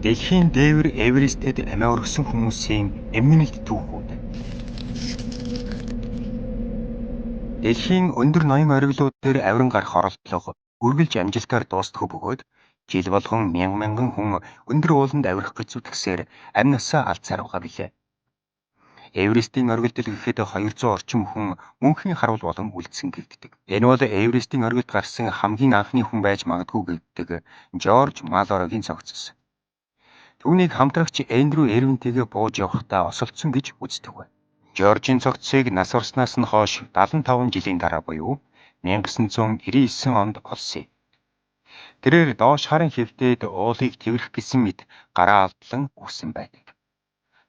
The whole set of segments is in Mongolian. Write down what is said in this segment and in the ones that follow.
Дэлхийн дээвэр Эверестэд амиа өргөсөн хүмүүсийн эмгэнэлт түүхүүд. Дэлхийн өндөр ноён ориглууд дээр авиран гарах оролдлого үргэлж амжилтаар дуустах бөгөөд жил болгон мянган хүн өндөр ууланд авирах гэж зүтгэсээр амь насаа алдсаар байгаа билээ. Эверестийн оргилдол гэхэд 200 орчим хүн мөнхийн харвал болон үлдсэн гэгддэг. Энэ бол Эверестийн оргилд гарсан хамгийн анхны хүн байж магадгүй гэгддэг Жорж Малорогийн цогцос. Түүнийг хамтрагч Эндрю Эрвинтэйгээ бууж явахдаа осолцсон гэж үздэг бай. Жоржийн цогцсыг нас барснаас нь хойш 75 жилийн дараа буюу 1999 онд олсон. Тэрээр доош харын хэвтээд уулыг тэрвэрх гэсэн мэт гараа алдлан өгсөн байдаг.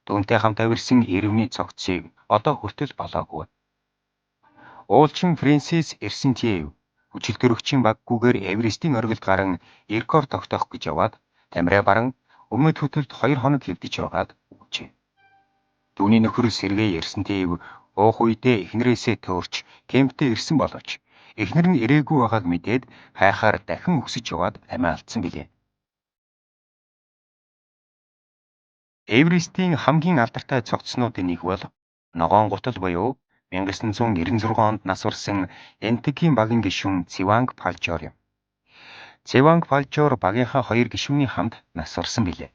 Түүнтэй хамт авирсан Эрвний цогцсыг одоо хүртэл болоогүй. Уулчин Фрэнсис Эрсентьев хүчилтөрөгчийн баггүйгээр Эверестийн оргилд гарan рекорд тогтоох гэж яваад тамираа баран өмнөд хөтөлд 2 хоног хэвдэж байгааг өгчээ. Түүний нөхөр Сергей Эрсентьев уух үедээ эхнэрээсээ төөрч кемптэй ирсэн боловч эхнэр нь ирээгүй байгааг мэдээд хайхаар дахин өсөж яваад амиа алдсан билээ. Эверестийн хамгийн алдартай цогцснуудын нэг бол ногоон гутал буюу 1996 онд нас барсан Энтекийн багийн гишүүн Цеванг Палжор юм. Цеванг Палжор багийнхаа 2 гишүүний хамт нас барсан билээ.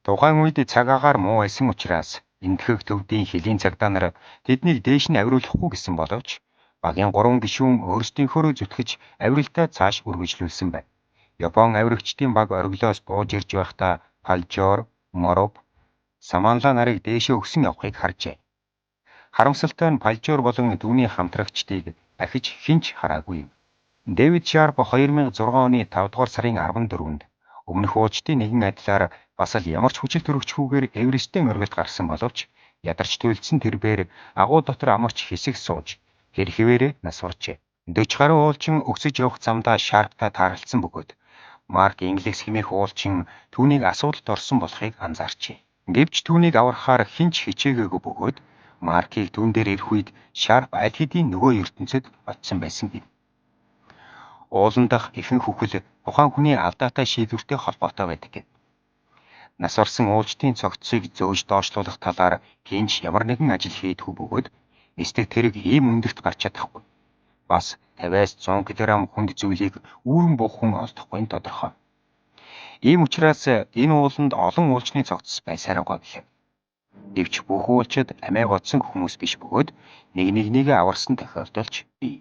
Тухайн үед цаг агаар муу байсан учраас энтгэх төвдийн хөлийн цагдаа нар тэднийг дээш нь авируулахгүй гэсэн боловч багийн 3 гишүүн өөрсдийнхөө зүтгэж авиралдаа цааш үргэлжлүүлсэн байна. Япон авирагчдын баг оргилоос бууж ирж байхдаа Палжор, Мороп, Саманла нарыг дээшээ өгсөн явахыг харжээ. Харамсалтай нь Палжор болон түүний хамтрагчдыг дахиж хинч хараагүй юм. Дэвид Шарп 2006 оны 5 дугаар сарын 14-нд өмнөх уучдын нэгэн адилаар бас л ямар ч хүчил төрөгчгүйгээр Эверестийн оргилд гарсан боловч ядарч туйлдсан тэрбээр агуу дотор амарч хэсэг сууж хэрхвээрээ нас баржээ. 40 гаруй уулчин өксөж явах замдаа Шарптай тааралцсан бөгөөд Марк Инглис хэмээх уулчин түүнийг асуудалд орсон болохыг анзаарчээ. Гэвч түүнийг аврахаар хинч хичээгээгүй бөгөөд Маркийг түүн дээр ирэх үед Шарп аль хэдийн нөгөө ертөнцөд очсон байсан гэв. Уулан дахь ихэнх үхэл тухайн хүний алдаатай шийдвэртэй холбоотой байдаг гэв. Нас барсан уулчдын цогцсыг зөөж доошлуулах талаар хинч ямар нэгэн ажил хийдэггүй бөгөөд эсдэг тэрэг ийм өндөрт гарч чадахгүй. Бас 50-аас 100 кг хүнд зүйлийг үүрэн буух хүн олдохгүй нь тодорхой. Ийм учраас энэ ууланд олон уулчны цогцос байсаар байгаа билээ. Гэвч бүх уулчид амиа бодсон хүмүүс биш бөгөөд нэг нэгнийгээ аварсан тохиолдолч бий.